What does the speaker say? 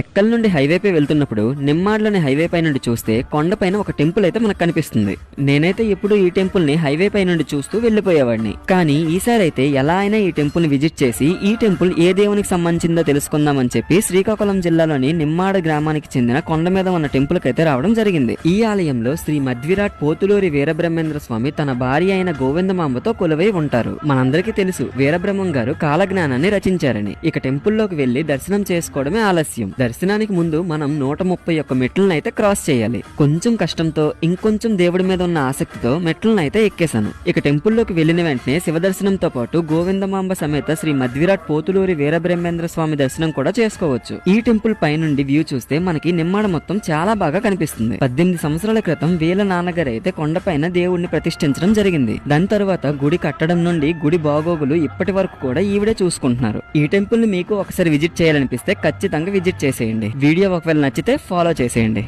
ఎక్కల్ నుండి హైవేపై వెళ్తున్నప్పుడు నిమ్మాడ్లోని హైవే పై నుండి చూస్తే కొండపైన ఒక టెంపుల్ అయితే మనకు కనిపిస్తుంది. నేనైతే ఎప్పుడు ఈ టెంపుల్ ని హైవే పై నుండి చూస్తూ వెళ్లిపోయేవాడిని. కానీ ఈసారి అయితే ఎలా అయినా ఈ టెంపుల్ ని విజిట్ చేసి ఈ టెంపుల్ ఏ దేవునికి సంబంధించిందో తెలుసుకుందామని చెప్పి శ్రీకాకుళం జిల్లాలోని నిమ్మాడ గ్రామానికి చెందిన కొండ మీద ఉన్న టెంపుల్ కి అయితే రావడం జరిగింది. ఈ ఆలయంలో శ్రీ మధ్విరాట్ పోతులూరి వీరబ్రహ్మేంద్ర స్వామి తన భార్య అయిన గోవిందమాంబతో కొలువై ఉంటారు. మనందరికీ తెలుసు వీరబ్రహ్మం గారు కాలజ్ఞానాన్ని రచించారని. ఇక టెంపుల్లోకి వెళ్లి దర్శనం చేసుకోవడమే ఆలస్యం. దర్శనానికి ముందు మనం 131 మెట్లను అయితే క్రాస్ చేయాలి. కొంచెం కష్టంతో ఇంకొంచెం దేవుడి మీద ఉన్న ఆసక్తితో మెట్లను అయితే ఎక్కేశాను. ఇక టెంపుల్లోకి వెళ్లిన వెంటనే శివ దర్శనంతో పాటు గోవిందమాంబ సమేత శ్రీ మధ్విరాట్ పోతులూరి వీరబ్రహ్మేంద్ర స్వామి దర్శనం కూడా చేసుకోవచ్చు. ఈ టెంపుల్ పై నుండి వ్యూ చూస్తే మనకి నిమ్మాడ మొత్తం చాలా బాగా కనిపిస్తుంది. 18 సంవత్సరాల క్రితం వీళ్ళ నాన్నగారు అయితే కొండపైన దేవుడిని ప్రతిష్ఠించడం జరిగింది. దాని తర్వాత గుడి కట్టడం నుండి గుడి బాగోగులు ఇప్పటి వరకు కూడా ఈవిడే చూసుకుంటున్నారు. ఈ టెంపుల్ ని మీకు ఒకసారి విజిట్ చేయాలనిపిస్తే ఖచ్చితంగా విజిట్ చేసేయండి. వీడియో ఒకవేళ నచ్చితే ఫాలో చేసేయండి.